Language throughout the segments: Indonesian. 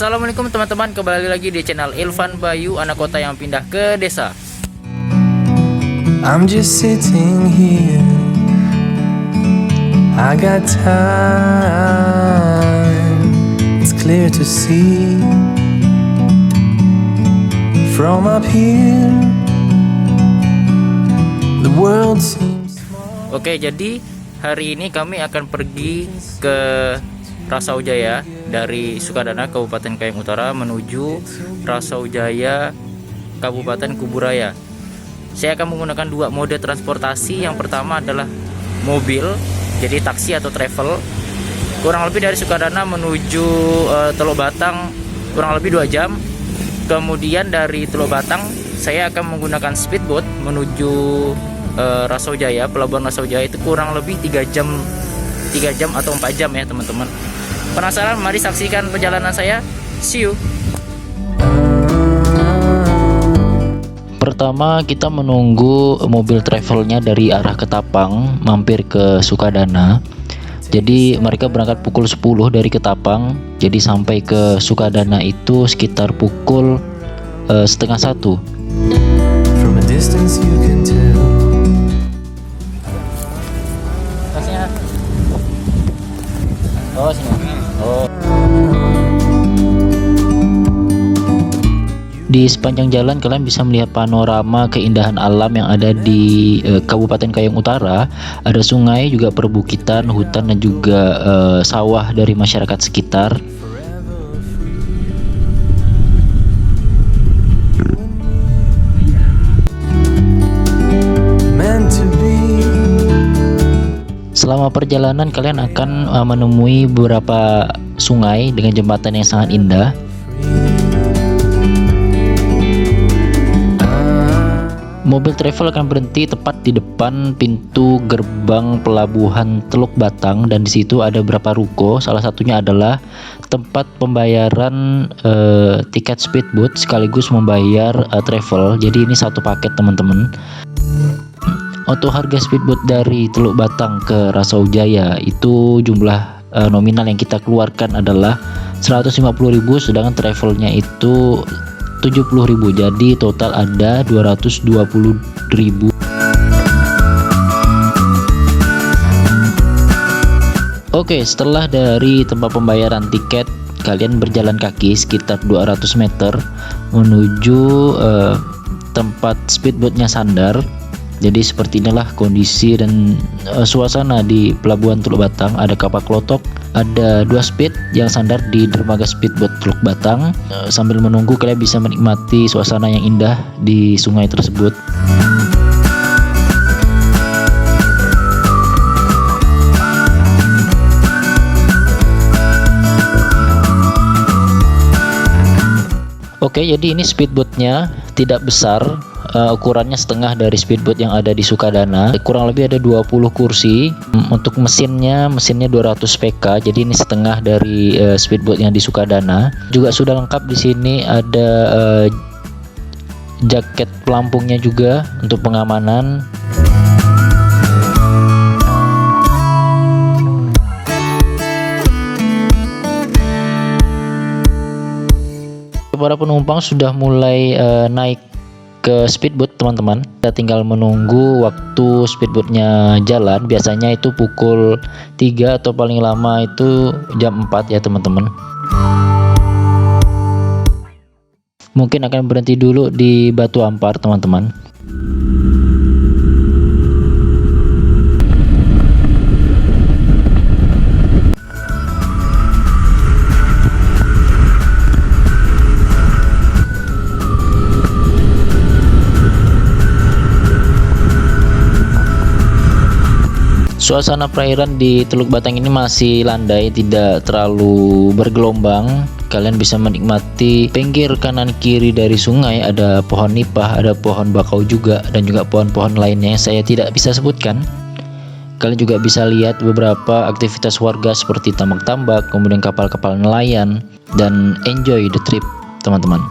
Assalamualaikum teman-teman, kembali lagi di channel Ilvan Bayu, anak kota yang pindah ke desa. I'm just sitting here, I got time, it's clear to see from up here, the world seems small. Oke, jadi hari ini kami akan pergi ke Rasaujaya dari Sukadana Kabupaten Kayong Utara menuju Rasaujaya Kabupaten Kuburaya. Saya akan menggunakan dua mode transportasi. Yang pertama adalah mobil, jadi taksi atau travel, kurang lebih dari Sukadana menuju Teluk Batang kurang lebih 2 jam. Kemudian dari Teluk Batang saya akan menggunakan speedboat menuju Rasaujaya, pelabuhan Rasaujaya itu kurang lebih 3 jam atau 4 jam ya teman-teman. Penasaran? Mari saksikan perjalanan saya. See you. Pertama kita menunggu mobil travelnya dari arah Ketapang mampir ke Sukadana. Jadi mereka berangkat pukul 10 dari Ketapang. Jadi sampai ke Sukadana itu sekitar pukul 12:30. From a distance you can tell. Tasnya. Oh, sini. Oh. Di sepanjang jalan kalian bisa melihat panorama keindahan alam yang ada di Kabupaten Kayong Utara. Ada sungai, juga perbukitan, hutan, dan juga sawah dari masyarakat sekitar. Meant to be. Selama perjalanan kalian akan menemui beberapa sungai dengan jembatan yang sangat indah. Mobil travel akan berhenti tepat di depan pintu gerbang pelabuhan Teluk Batang, dan di situ ada beberapa ruko. Salah satunya adalah tempat pembayaran tiket speedboat sekaligus membayar travel. Jadi ini satu paket teman-teman. Untuk harga speedboat dari Teluk Batang ke Rasaujaya itu jumlah nominal yang kita keluarkan adalah 150.000, sedangkan travelnya itu 70.000, jadi total ada 220.000. Oke, setelah dari tempat pembayaran tiket kalian berjalan kaki sekitar 200 meter menuju tempat speedboatnya sandar. Jadi seperti inilah kondisi dan suasana di pelabuhan Teluk Batang. Ada kapal klotok, ada 2 speed yang sandar di dermaga speedboat Teluk Batang. Sambil menunggu kalian bisa menikmati suasana yang indah di sungai tersebut. Oke, jadi ini speedboatnya tidak besar. Ukurannya setengah dari speedboat yang ada di Sukadana. Kurang lebih ada 20 kursi. Untuk mesinnya 200 PK. Jadi ini setengah dari speedboat yang di Sukadana. Juga sudah lengkap di sini, ada jaket pelampungnya juga untuk pengamanan. Para penumpang sudah mulai naik ke speedboat teman-teman. Kita tinggal menunggu waktu speedboatnya jalan. Biasanya itu pukul 3 atau paling lama itu jam 4 ya teman-teman. Mungkin akan berhenti dulu di Batu Ampar teman-teman. Suasana perairan di Teluk Batang ini masih landai, tidak terlalu bergelombang. Kalian bisa menikmati pinggir kanan kiri dari sungai, ada pohon nipah, ada pohon bakau juga, dan juga pohon-pohon lainnya yang saya tidak bisa sebutkan. Kalian juga bisa lihat beberapa aktivitas warga seperti tambak-tambak, kemudian kapal-kapal nelayan, dan enjoy the trip teman-teman.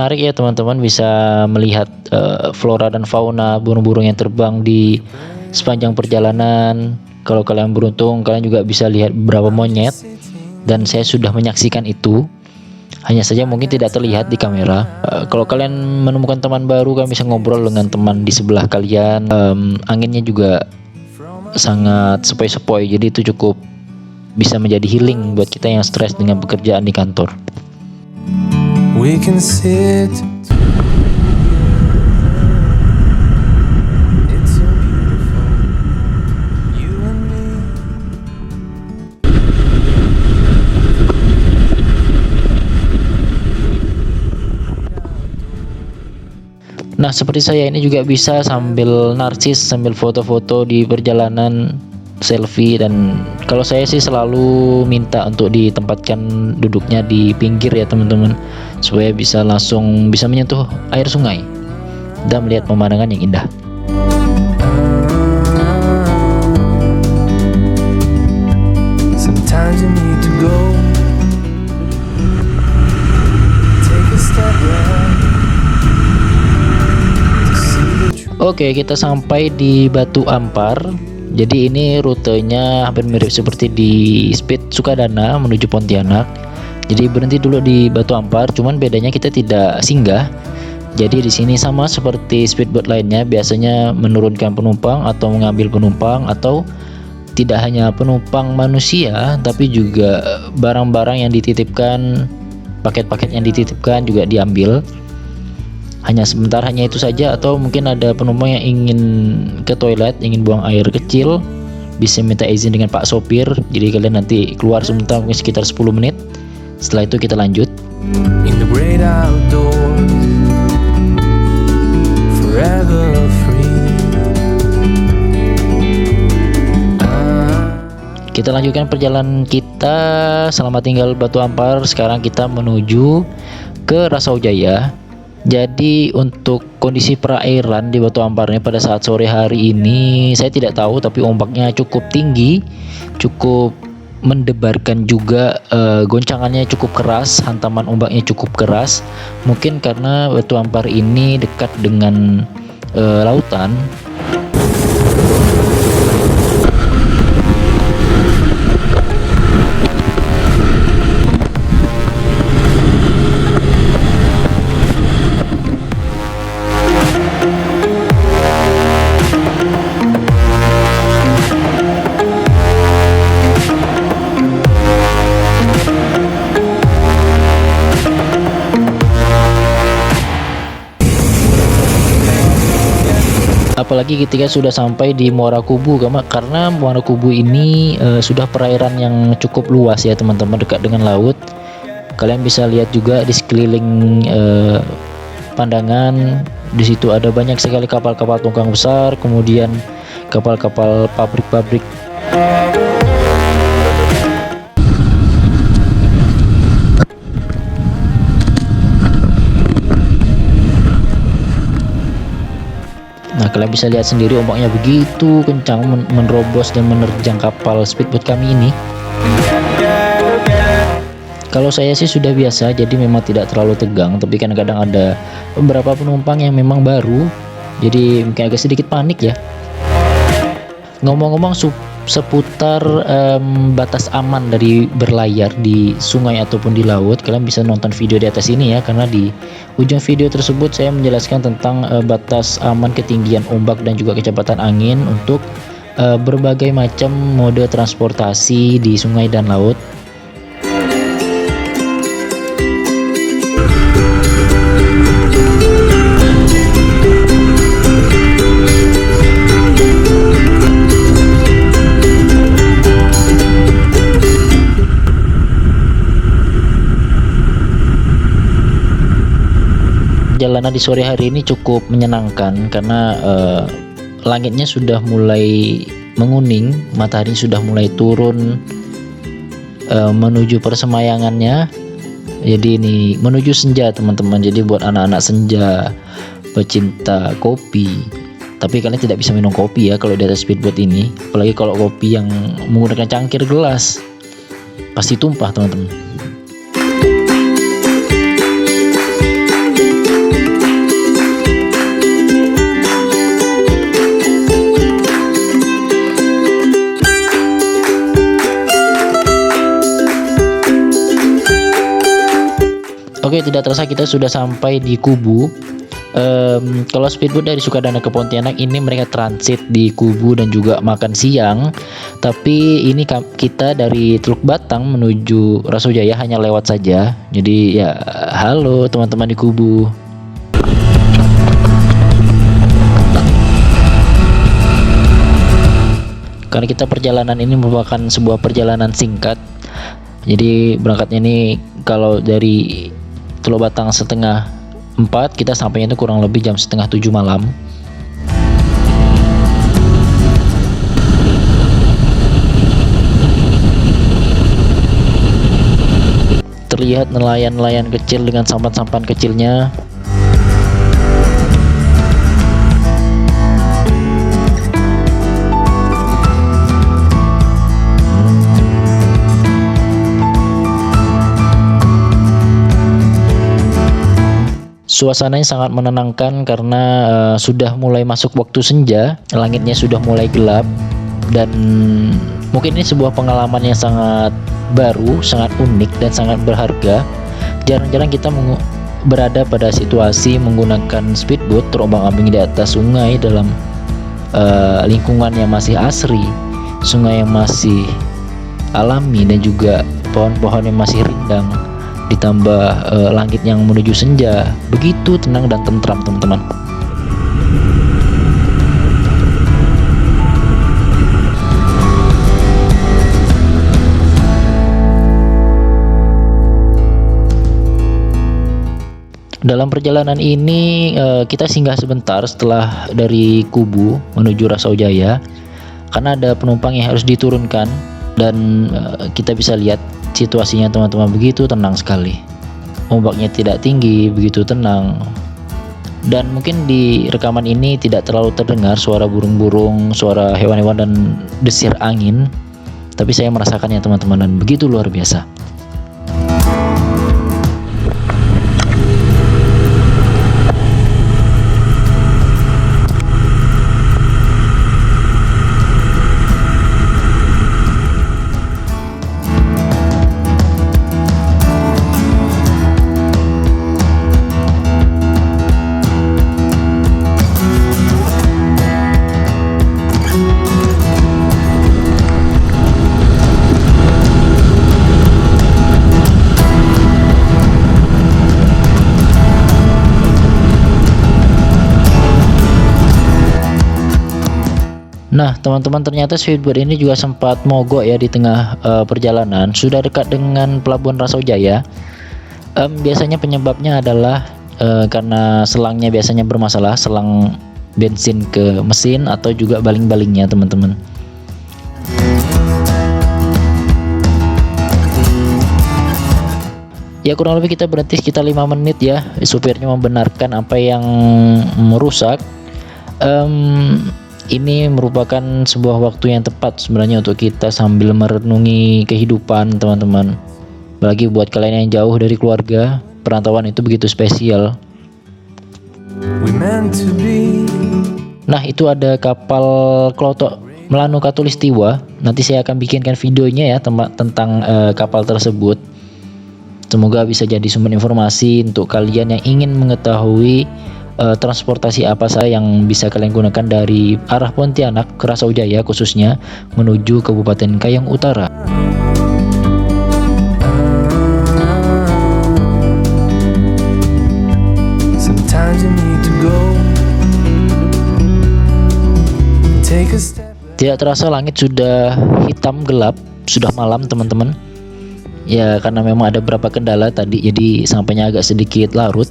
menarik ya teman-teman, bisa melihat flora dan fauna burung-burung yang terbang di sepanjang perjalanan. Kalau kalian beruntung, kalian juga bisa lihat beberapa monyet, dan saya sudah menyaksikan itu. Hanya saja mungkin tidak terlihat di kamera. Kalau kalian menemukan teman baru, kalian bisa ngobrol dengan teman di sebelah kalian. Anginnya juga sangat sepoi-sepoi, jadi itu cukup bisa menjadi healing buat kita yang stres dengan pekerjaan di kantor. We can sit. It's so beautiful. You and me. Nah, seperti saya ini juga bisa sambil narsis, sambil foto-foto di perjalanan, selfie. Dan kalau saya sih selalu minta untuk ditempatkan duduknya di pinggir ya teman-teman, supaya bisa langsung bisa menyentuh air sungai dan melihat pemandangan yang indah. Sometimes you need to go. Take a step back to see the truth. Oke, kita sampai di Batu Ampar. Jadi ini rutenya hampir mirip seperti di Speed Sukadana menuju Pontianak. Jadi berhenti dulu di Batu Ampar, cuman bedanya kita tidak singgah. Jadi di sini sama seperti speedboat lainnya, biasanya menurunkan penumpang atau mengambil penumpang, atau tidak hanya penumpang manusia, tapi juga barang-barang yang dititipkan, paket-paket yang dititipkan juga diambil. Hanya sebentar, hanya itu saja. Atau mungkin ada penumpang yang ingin ke toilet, ingin buang air kecil, bisa minta izin dengan Pak Sopir. Jadi kalian nanti keluar sebentar, mungkin sekitar 10 menit. Setelah itu kita lanjut. In the great outdoors, forever free. Kita lanjutkan perjalanan kita. Selamat tinggal Batu Ampar. Sekarang kita menuju ke Rasaujaya. Jadi untuk kondisi perairan di Batu Amparnya pada saat sore hari ini saya tidak tahu, tapi ombaknya cukup tinggi, cukup mendebarkan juga, goncangannya cukup keras, hantaman ombaknya cukup keras. Mungkin karena Batu Ampar ini dekat dengan lautan. Apalagi ketika sudah sampai di Muara Kubu, karena Muara Kubu ini sudah perairan yang cukup luas ya teman-teman, dekat dengan laut. Kalian bisa lihat juga di sekeliling pandangan, di situ ada banyak sekali kapal-kapal tongkang besar, kemudian kapal-kapal pabrik-pabrik. Nah, kalian bisa lihat sendiri ombaknya begitu kencang menerobos dan menerjang kapal speedboat kami ini. Kalau saya sih sudah biasa, jadi memang tidak terlalu tegang, tapi kadang-kadang ada beberapa penumpang yang memang baru, jadi mungkin agak sedikit panik ya. Ngomong-ngomong seputar batas aman dari berlayar di sungai ataupun di laut, kalian bisa nonton video di atas ini ya, karena di ujung video tersebut saya menjelaskan tentang batas aman ketinggian ombak dan juga kecepatan angin untuk berbagai macam mode transportasi di sungai dan laut. Perjalanan di sore hari ini cukup menyenangkan karena langitnya sudah mulai menguning, matahari sudah mulai turun menuju persemayangannya. Jadi ini menuju senja teman-teman. Jadi buat anak-anak senja, pecinta kopi, tapi kalian tidak bisa minum kopi ya kalau di atas speedboat ini, apalagi kalau kopi yang menggunakan cangkir gelas, pasti tumpah teman-teman. Oke, tidak terasa kita sudah sampai di Kubu. Kalau speedboat dari Sukadana ke Pontianak ini mereka transit di Kubu dan juga makan siang. Tapi ini kita dari Teluk Batang menuju Rasojaya hanya lewat saja. Jadi ya halo teman-teman di Kubu. Karena kita perjalanan ini merupakan sebuah perjalanan singkat. Jadi berangkatnya ini kalau dari Teluk Batang setengah 4, kita sampainya itu kurang lebih jam setengah 7 malam. Terlihat nelayan-nelayan kecil dengan sampan-sampan kecilnya. Suasananya sangat menenangkan karena sudah mulai masuk waktu senja, langitnya sudah mulai gelap, dan mungkin ini sebuah pengalaman yang sangat baru, sangat unik dan sangat berharga. Jarang-jarang kita berada pada situasi menggunakan speedboat terombang-ambing di atas sungai dalam lingkungan yang masih asri, sungai yang masih alami dan juga pohon-pohon yang masih rindang. Ditambah langit yang menuju senja, begitu tenang dan tentram teman-teman. Dalam perjalanan ini kita singgah sebentar setelah dari Kubu menuju Rasojaya karena ada penumpang yang harus diturunkan, dan kita bisa lihat situasinya teman-teman begitu tenang sekali. Ombaknya tidak tinggi, begitu tenang. Dan mungkin di rekaman ini tidak terlalu terdengar suara burung-burung, suara hewan-hewan dan desir angin. Tapi saya merasakannya teman-teman, dan begitu luar biasa. Nah teman-teman, ternyata speedboat ini juga sempat mogok ya di tengah perjalanan. Sudah dekat dengan pelabuhan Rasojaya. Biasanya penyebabnya adalah karena selangnya biasanya bermasalah, selang bensin ke mesin atau juga baling-balingnya teman-teman. Ya kurang lebih kita berhenti sekitar 5 menit ya. Supirnya membenarkan apa yang merusak. Ini merupakan sebuah waktu yang tepat sebenarnya untuk kita sambil merenungi kehidupan teman-teman. Apalagi buat kalian yang jauh dari keluarga, perantauan itu begitu spesial. Nah itu ada kapal Kloto Melanu Katulistiwa. Nanti saya akan bikinkan videonya ya tentang kapal tersebut. Semoga bisa jadi sumber informasi untuk kalian yang ingin mengetahui transportasi apa saja yang bisa kalian gunakan dari arah Pontianak ke Rasojaya khususnya menuju Kabupaten Kayong Utara. Tidak terasa langit sudah hitam gelap, sudah malam teman-teman. Ya karena memang ada beberapa kendala tadi, jadi sampainya agak sedikit larut.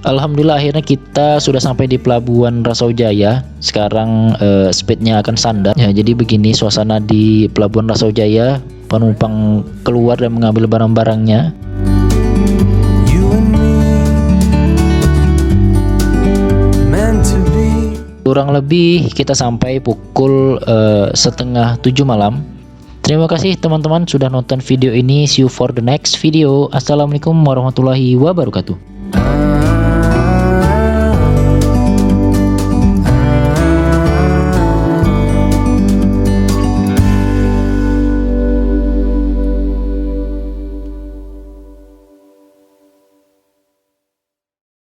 Alhamdulillah akhirnya kita sudah sampai di pelabuhan Rasojaya. Sekarang speednya akan standar ya. Jadi begini suasana di pelabuhan Rasojaya. Penumpang keluar dan mengambil barang-barangnya. Kurang lebih kita sampai pukul setengah 7 malam. Terima kasih teman-teman sudah nonton video ini. See you for the next video. Assalamualaikum warahmatullahi wabarakatuh. I